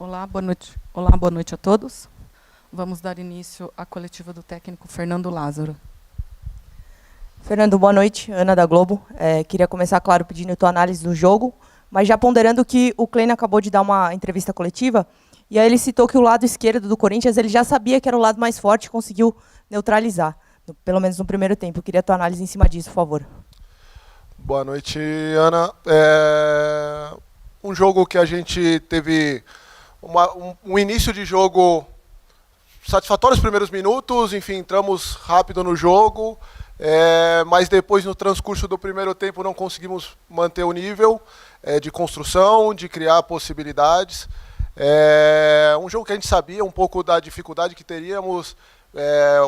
Olá, boa noite. Olá, boa noite a todos. Vamos dar início à coletiva do técnico Fernando Lázaro. Fernando, boa noite. Ana da Globo. Queria começar, claro, pedindo a tua análise do jogo, mas já ponderando que o Kleina acabou de dar uma entrevista coletiva, e aí ele citou que o lado esquerdo do Corinthians ele já sabia que era o lado mais forte e conseguiu neutralizar, pelo menos no primeiro tempo. Eu queria a tua análise em cima disso, por favor. Boa noite, Ana. Um jogo que a gente teve um início de jogo satisfatório os primeiros minutos, enfim, entramos rápido no jogo, mas depois no transcurso do primeiro tempo não conseguimos manter o nível de construção, de criar possibilidades. Um jogo que a gente sabia um pouco da dificuldade que teríamos,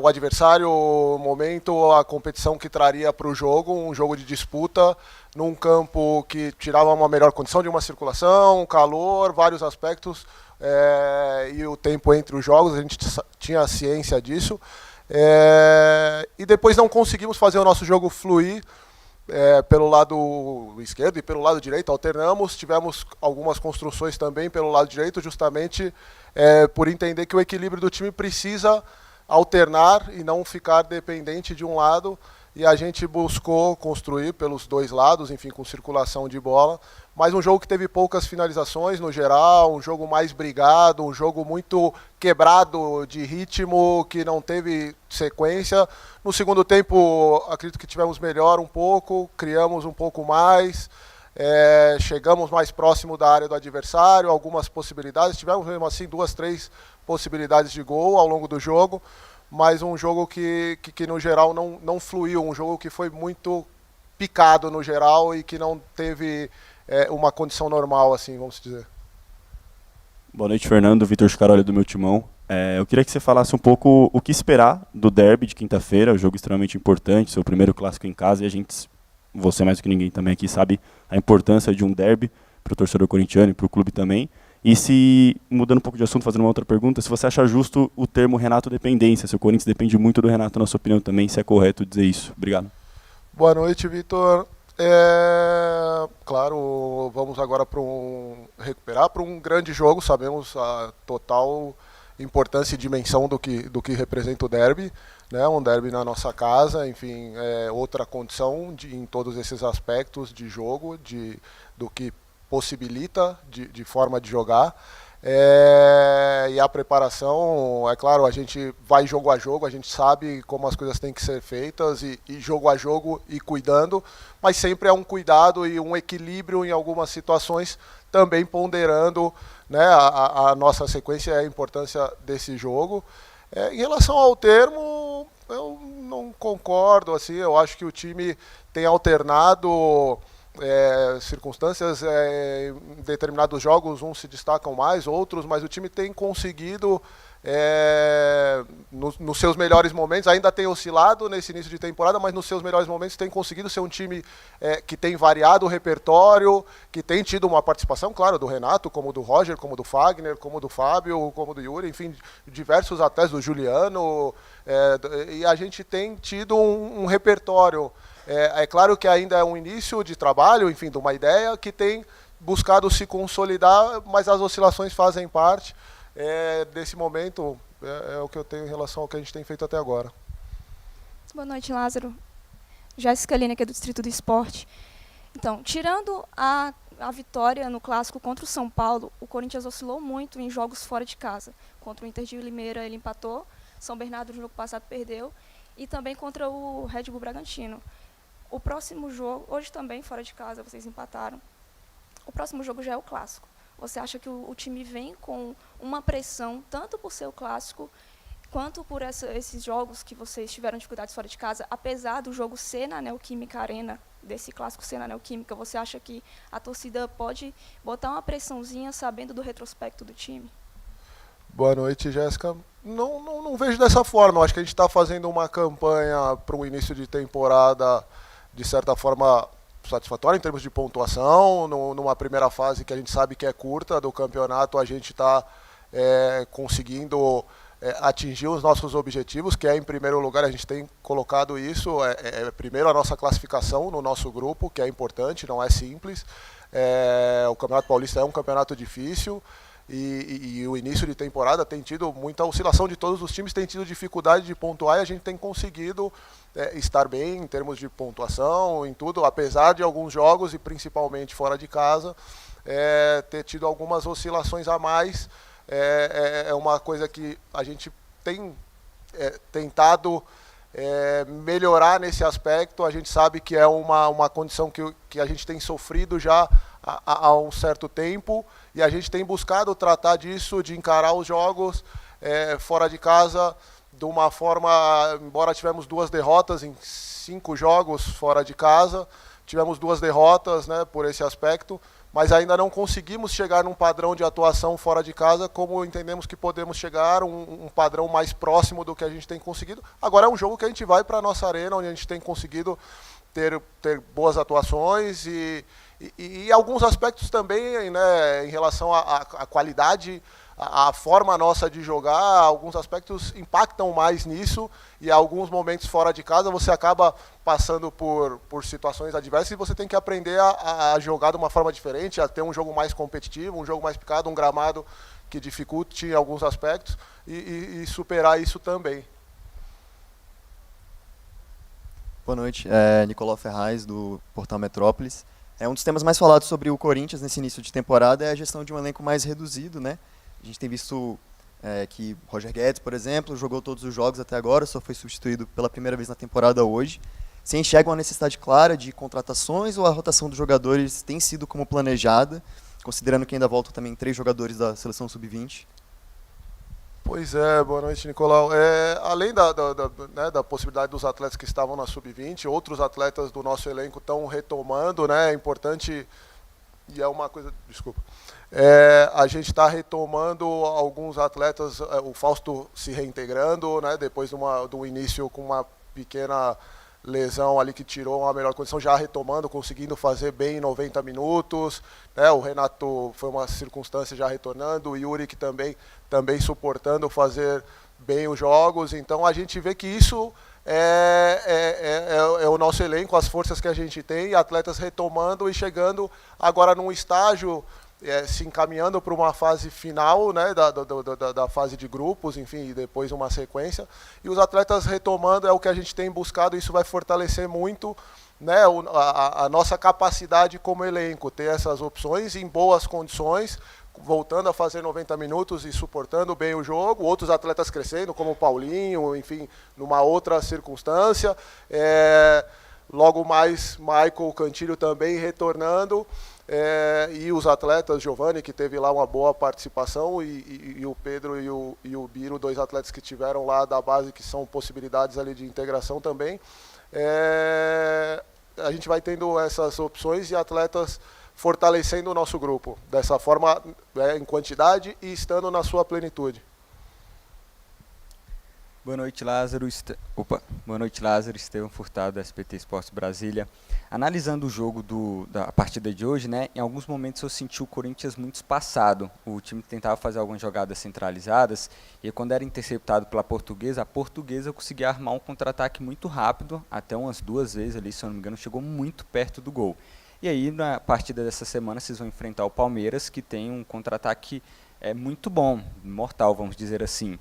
o adversário, o momento, a competição que traria para o jogo, um jogo de disputa, num campo que tirava uma melhor condição de uma circulação, calor, vários aspectos, e o tempo entre os jogos, a gente tinha a ciência disso. E depois não conseguimos fazer o nosso jogo fluir pelo lado esquerdo e pelo lado direito, alternamos, tivemos algumas construções também pelo lado direito, justamente por entender que o equilíbrio do time precisa alternar e não ficar dependente de um lado, e a gente buscou construir pelos dois lados, enfim, com circulação de bola, mas um jogo que teve poucas finalizações no geral, um jogo mais brigado, um jogo muito quebrado de ritmo, que não teve sequência. No segundo tempo, acredito que tivemos melhor um pouco, criamos um pouco mais, chegamos mais próximo da área do adversário, algumas possibilidades, tivemos mesmo assim 2, 3 possibilidades de gol ao longo do jogo, mas um jogo que no geral não fluiu, um jogo que foi muito picado no geral e que não teve uma condição normal, assim, vamos dizer. Boa noite, Fernando. Vitor Scaroli do Meu Timão. Eu queria que você falasse um pouco o que esperar do derby de quinta-feira, um jogo extremamente importante, seu primeiro clássico em casa, e a gente, você mais do que ninguém também aqui, sabe a importância de um derby para o torcedor corintiano e para o clube também. E se, mudando um pouco de assunto, fazendo uma outra pergunta, se você acha justo o termo Renato dependência, se o Corinthians depende muito do Renato, na sua opinião também, se é correto dizer isso. Obrigado. Boa noite, Vitor. Claro, vamos agora recuperar para um grande jogo, sabemos a total importância e dimensão do que representa o derby, né? Um derby na nossa casa, enfim, outra condição em todos esses aspectos de jogo, do que possibilita de forma de jogar. E a preparação, é claro, a gente vai jogo a jogo, a gente sabe como as coisas têm que ser feitas e jogo a jogo e cuidando, mas sempre é um cuidado e um equilíbrio em algumas situações, também ponderando, né, a nossa sequência e a importância desse jogo. Em relação ao termo, eu não concordo, assim, eu acho que o time tem alternado circunstâncias, em determinados jogos uns se destacam mais, outros, mas o time tem conseguido nos seus melhores momentos, ainda tem oscilado nesse início de temporada, mas nos seus melhores momentos tem conseguido ser um time que tem variado o repertório, que tem tido uma participação, claro, do Renato, como do Roger, como do Fagner, como do Fábio, como do Yuri, enfim, diversos até do Juliano, e a gente tem tido um repertório. É claro que ainda é um início de trabalho, enfim, de uma ideia que tem buscado se consolidar, mas as oscilações fazem parte desse momento, é o que eu tenho em relação ao que a gente tem feito até agora. Boa noite, Lázaro. Jéssica Lina, aqui do Distrito do Esporte. Então, tirando a vitória no clássico contra o São Paulo, o Corinthians oscilou muito em jogos fora de casa. Contra o Inter de Limeira ele empatou, São Bernardo no jogo passado perdeu, e também contra o Red Bull Bragantino. O próximo jogo, hoje também fora de casa, vocês empataram. O próximo jogo já é o clássico. Você acha que o time vem com uma pressão, tanto por ser o clássico, quanto por esses jogos que vocês tiveram dificuldades fora de casa, apesar do jogo ser na Neoquímica Arena, desse clássico ser na Neoquímica, você acha que a torcida pode botar uma pressãozinha sabendo do retrospecto do time? Boa noite, Jéssica. Não vejo dessa forma. Eu acho que a gente está fazendo uma campanha para o início de temporada, de certa forma, satisfatória em termos de pontuação. Numa primeira fase que a gente sabe que é curta do campeonato, a gente está conseguindo atingir os nossos objetivos, que é, em primeiro lugar, a gente tem colocado isso, primeiro a nossa classificação no nosso grupo, que é importante, não é simples. O Campeonato Paulista é um campeonato difícil, e o início de temporada tem tido muita oscilação de todos os times, tem tido dificuldade de pontuar e a gente tem conseguido estar bem em termos de pontuação, em tudo, apesar de alguns jogos e principalmente fora de casa, ter tido algumas oscilações a mais. É uma coisa que a gente tem tentado melhorar nesse aspecto. A gente sabe que é uma condição que a gente tem sofrido já há um certo tempo e a gente tem buscado tratar disso, de encarar os jogos fora de casa de uma forma, embora tivemos 2 derrotas em 5 jogos fora de casa, tivemos 2 derrotas, né, por esse aspecto, mas ainda não conseguimos chegar num padrão de atuação fora de casa como entendemos que podemos chegar, um padrão mais próximo do que a gente tem conseguido. Agora é um jogo que a gente vai para a nossa arena, onde a gente tem conseguido ter boas atuações e alguns aspectos também, né, em relação à qualidade, a forma nossa de jogar, alguns aspectos impactam mais nisso e alguns momentos fora de casa você acaba passando por situações adversas e você tem que aprender a jogar de uma forma diferente, a ter um jogo mais competitivo, um jogo mais picado, um gramado que dificulte em alguns aspectos e superar isso também. Boa noite, Nicolau Ferraz, do Portal Metrópolis. Um dos temas mais falados sobre o Corinthians nesse início de temporada é a gestão de um elenco mais reduzido, né? A gente tem visto que Roger Guedes, por exemplo, jogou todos os jogos até agora, só foi substituído pela primeira vez na temporada hoje. Você enxerga uma necessidade clara de contratações ou a rotação dos jogadores tem sido como planejada, considerando que ainda voltam também 3 jogadores da seleção sub-20? Pois é, boa noite, Nicolau. Além da possibilidade dos atletas que estavam na sub-20, outros atletas do nosso elenco estão retomando, né? É importante, e é uma coisa, desculpa, a gente está retomando alguns atletas, o Fausto se reintegrando, né? Depois do início com uma pequena lesão ali que tirou uma melhor condição, já retomando, conseguindo fazer bem 90 minutos, né? O Renato foi uma circunstância já retornando, o Yuri que também suportando fazer bem os jogos, então a gente vê que isso é o nosso elenco, as forças que a gente tem, atletas retomando e chegando agora num estágio, se encaminhando para uma fase final, né, da fase de grupos, enfim, e depois uma sequência. E os atletas retomando é o que a gente tem buscado, isso vai fortalecer muito, né, a nossa capacidade como elenco, ter essas opções em boas condições, voltando a fazer 90 minutos e suportando bem o jogo, outros atletas crescendo, como o Paulinho, enfim, numa outra circunstância. Logo mais, Michael Cantilho também retornando. E os atletas, Giovani, que teve lá uma boa participação, e o Pedro e o Biro, 2 atletas que tiveram lá da base, que são possibilidades ali de integração também. A gente vai tendo essas opções e atletas fortalecendo o nosso grupo, dessa forma, em quantidade e estando na sua plenitude. Boa noite, Lázaro. Boa noite, Lázaro. Estevão Furtado, SBT Esportes Brasília. Analisando o jogo da partida de hoje, né, em alguns momentos eu senti o Corinthians muito espaçado. O time tentava fazer algumas jogadas centralizadas e quando era interceptado pela Portuguesa, a Portuguesa conseguia armar um contra-ataque muito rápido, até umas 2 vezes ali, se eu não me engano, chegou muito perto do gol. E aí, na partida dessa semana, vocês vão enfrentar o Palmeiras, que tem um contra-ataque muito bom, mortal, vamos dizer assim.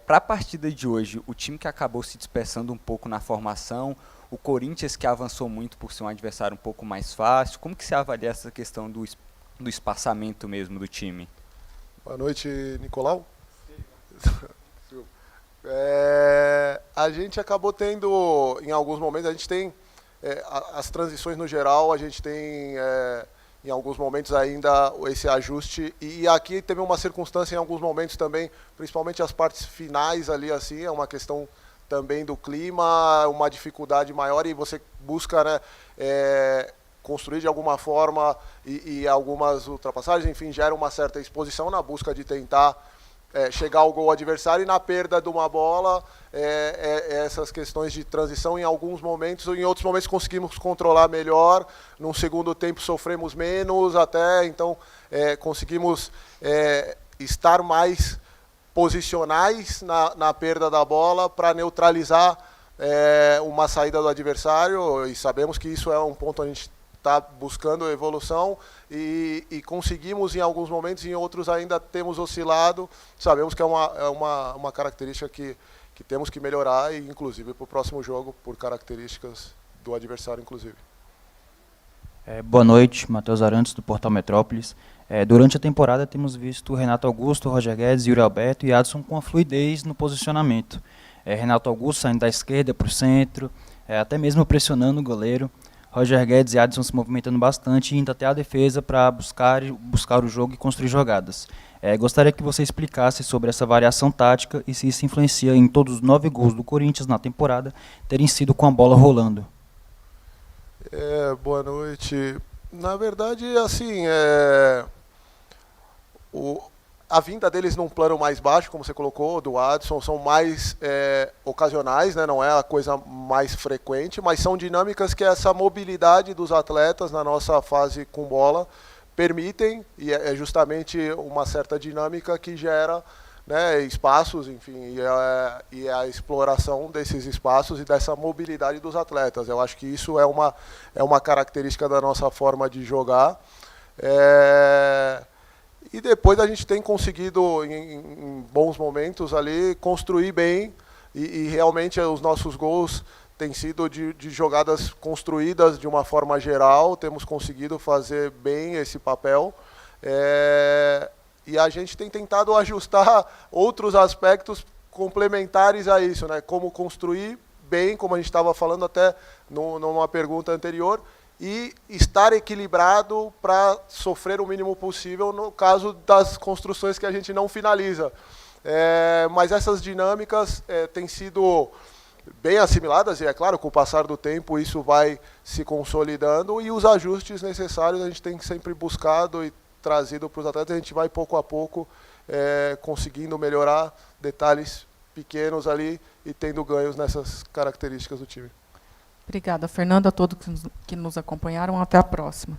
Para a partida de hoje, o time que acabou se dispersando um pouco na formação, o Corinthians que avançou muito por ser um adversário um pouco mais fácil, como que você avalia essa questão do espaçamento mesmo do time? Boa noite, Nicolau. A gente acabou tendo, em alguns momentos, a gente tem as transições no geral, a gente tem em alguns momentos ainda esse ajuste, e aqui teve uma circunstância em alguns momentos também, principalmente as partes finais ali, assim, é uma questão também do clima, uma dificuldade maior, e você busca, né, construir de alguma forma e algumas ultrapassagens, enfim, gera uma certa exposição na busca de tentar chegar ao gol adversário, e na perda de uma bola, essas questões de transição em alguns momentos, em outros momentos conseguimos controlar melhor, num segundo tempo sofremos menos até, então conseguimos estar mais posicionais na perda da bola para neutralizar uma saída do adversário, e sabemos que isso é um ponto a gente está buscando evolução e conseguimos em alguns momentos, em outros ainda temos oscilado. Sabemos que é uma característica que temos que melhorar, e inclusive para o próximo jogo, por características do adversário, inclusive. Boa noite, Matheus Arantes, do Portal Metrópolis. Durante a temporada temos visto Renato Augusto, Roger Guedes, Yuri Alberto e Adson com a fluidez no posicionamento. Renato Augusto saindo da esquerda para o centro, até mesmo pressionando o goleiro. Roger Guedes e Adson se movimentando bastante e indo até a defesa para buscar o jogo e construir jogadas. Gostaria que você explicasse sobre essa variação tática e se isso influencia em todos os 9 gols do Corinthians na temporada terem sido com a bola rolando. Boa noite. Na verdade, assim, a vinda deles num plano mais baixo, como você colocou, do Adson, são mais ocasionais, né? Não é a coisa mais frequente, mas são dinâmicas que essa mobilidade dos atletas na nossa fase com bola permitem, e é justamente uma certa dinâmica que gera, né, espaços, enfim, e a exploração desses espaços e dessa mobilidade dos atletas. Eu acho que isso é uma característica da nossa forma de jogar. E depois a gente tem conseguido, em bons momentos ali, construir bem, e realmente os nossos gols têm sido de jogadas construídas de uma forma geral, temos conseguido fazer bem esse papel. E a gente tem tentado ajustar outros aspectos complementares a isso, né? Como construir bem, como a gente estava falando até numa pergunta anterior, e estar equilibrado para sofrer o mínimo possível no caso das construções que a gente não finaliza. Mas essas dinâmicas têm sido bem assimiladas, e é claro, com o passar do tempo isso vai se consolidando, e os ajustes necessários a gente tem sempre buscado e trazido para os atletas. A gente vai pouco a pouco conseguindo melhorar detalhes pequenos ali e tendo ganhos nessas características do time. Obrigada, Fernanda, a todos que nos acompanharam. Até a próxima.